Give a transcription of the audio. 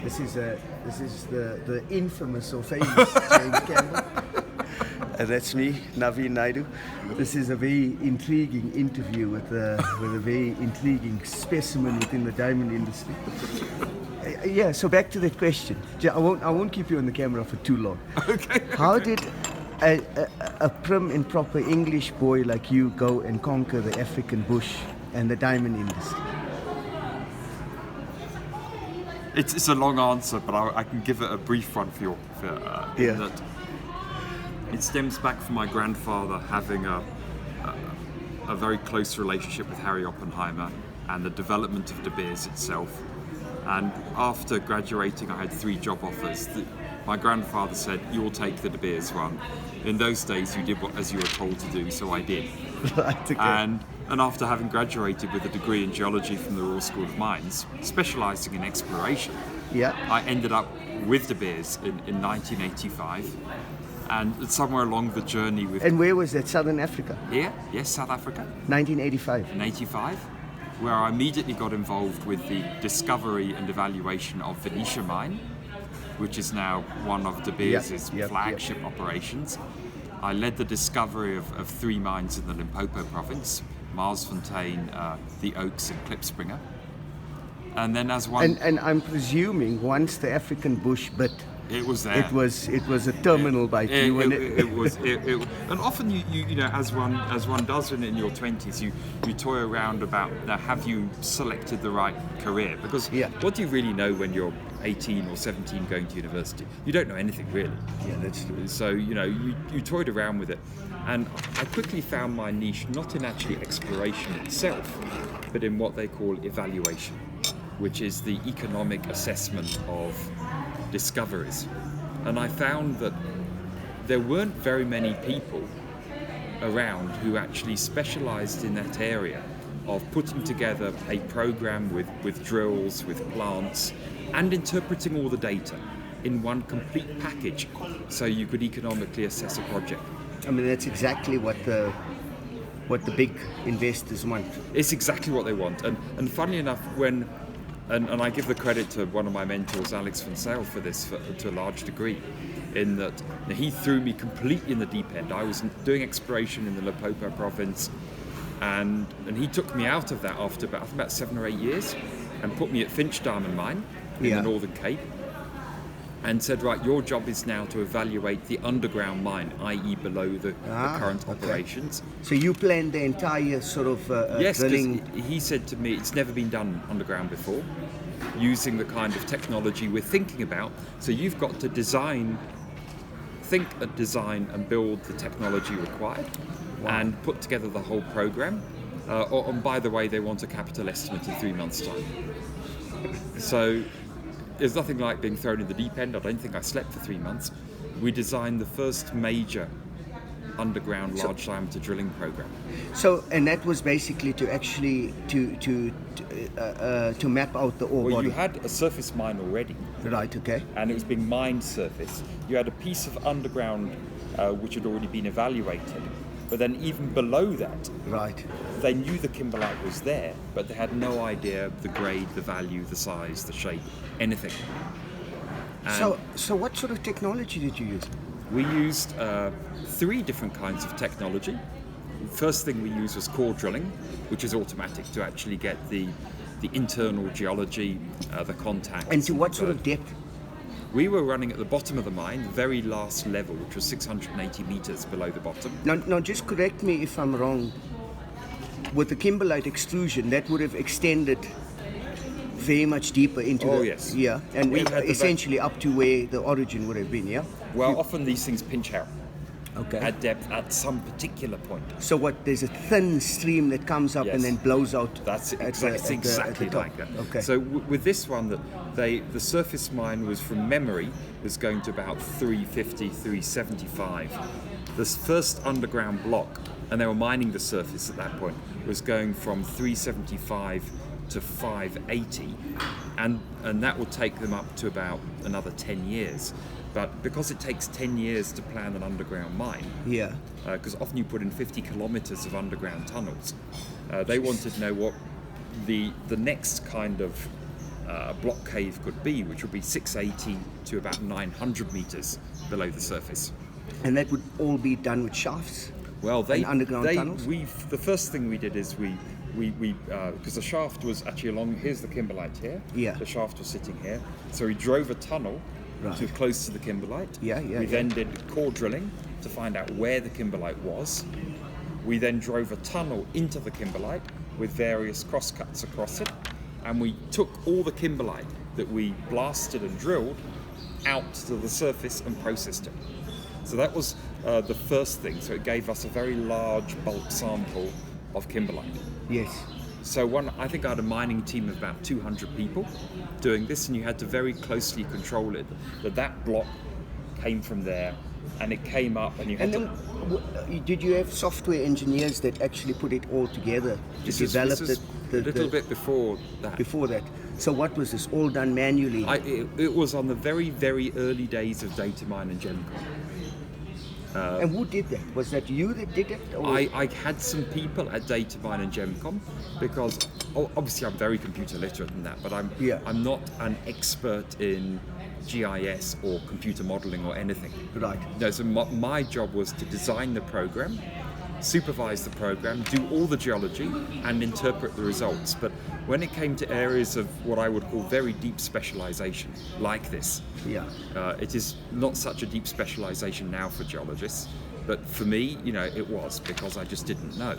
This is the infamous or famous James Campbell. That's me, Navin Naidoo. This is a very intriguing interview with a very intriguing specimen within the diamond industry. Yeah, so back to that question. I won't keep you on the camera for too long. Okay. How did a prim and proper English boy like you go and conquer the African bush and the diamond industry? It's a long answer, but I can give it a brief one for you. In that it stems back from my grandfather having a very close relationship with Harry Oppenheimer and the development of De Beers itself. And after graduating, I had 3 job offers. My grandfather said, "You'll take the De Beers one." In those days, you did as you were told to do, so I did. Right, okay. And after having graduated with a degree in geology from the Royal School of Mines, specialising in exploration, I ended up with De Beers in 1985. And somewhere along the journey with... And where was that? Southern Africa? Here, yes, South Africa. 1985. In 85, where I immediately got involved with the discovery and evaluation of Venetia mine, which is now one of De Beers' flagship operations. I led the discovery of 3 mines in the Limpopo province, Marsfontein, the Oaks and Klipspringer. And then as one... And I'm presuming once the African bush bit, it was there. It was a terminal bite. It was. And often you know, as one does in your 20s, you toy around about have you selected the right career? Because what do you really know when you're 18 or 17 going to university? You don't know anything really. Yeah, that's true. So you toyed around with it, and I quickly found my niche not in actually exploration itself, but in what they call evaluation, which is the economic assessment of discoveries. And I found that there weren't very many people around who actually specialized in that area of putting together a program with drills, with plants, and interpreting all the data in one complete package so you could economically assess a project. I mean, that's exactly what the big investors want. It's exactly what they want. And funnily enough, and I give the credit to one of my mentors, Alex van Sale, for this to a large degree, in that he threw me completely in the deep end. I was doing exploration in the Limpopo province, and he took me out of that after about 7 or 8 years and put me at Finch Diamond Mine in the Northern Cape and said, right, your job is now to evaluate the underground mine, i.e. below the current operations. So you planned the entire sort of yes, drilling? He said to me, it's never been done underground before, using the kind of technology we're thinking about. So you've got to think and design and build the technology required and put together the whole program. And by the way, they want a capital estimate in 3 months' time. So there's nothing like being thrown in the deep end. I don't think I slept for 3 months. We designed the first major underground large diameter drilling program. So, and that was basically to actually to map out the ore body. Well, you had a surface mine already. Right. Okay. And it was being mined surface. You had a piece of underground which had already been evaluated. But then even below that, they knew the kimberlite was there, but they had no idea the grade, the value, the size, the shape, anything. And so what sort of technology did you use? We used 3 different kinds of technology. First thing we used was core drilling, which is automatic to actually get the internal geology, the contacts. And to what sort of depth? We were running at the bottom of the mine, the very last level, which was 680 meters below the bottom. Now just correct me if I'm wrong. With the kimberlite extrusion, that would have extended very much deeper into yes. Yeah, and we had essentially up to where the origin would have been, yeah? Well, often these things pinch out. Okay. At depth, at some particular point. So there's a thin stream that comes up and then blows out. That's exactly like that. Okay. So with this one, the surface mine was, from memory, was going to about 350, 375. This first underground block, and they were mining the surface at that point, was going from 375 to 580, and that will take them up to about another 10 years. But because it takes 10 years to plan an underground mine, because often you put in 50 kilometers of underground tunnels, they wanted to know what the next kind of a block cave could be, which would be 680 to about 900 meters below the surface. And that would all be done with shafts? Well, and underground tunnels? The first thing we did is we because the shaft was actually along, here's the kimberlite here. Yeah. The shaft was sitting here. So we drove a tunnel Right. to close to the kimberlite. We then did core drilling to find out where the kimberlite was. We then drove a tunnel into the kimberlite with various crosscuts across it. And we took all the kimberlite that we blasted and drilled out to the surface and processed it. So that was the first thing. So it gave us a very large bulk sample of kimberlite. Yes. So I think I had a mining team of about 200 people doing this, and you had to very closely control it. That block came from there, and it came up, and you had And then, did you have software engineers that actually put it all together to develop this a little bit before that. Before that. So what was this? All done manually? It was on the very, very early days of Datamine and Gemcom. And who did that? Was that you that did it? Or? I had some people at Datamine and Gemcom because obviously I'm very computer literate in that, but I'm not an expert in GIS or computer modeling or anything. Right. No, so my job was to design the program, supervise the program, do all the geology, and interpret the results. But when it came to areas of what I would call very deep specialization, like this, it is not such a deep specialization now for geologists, but for me, it was, because I just didn't know.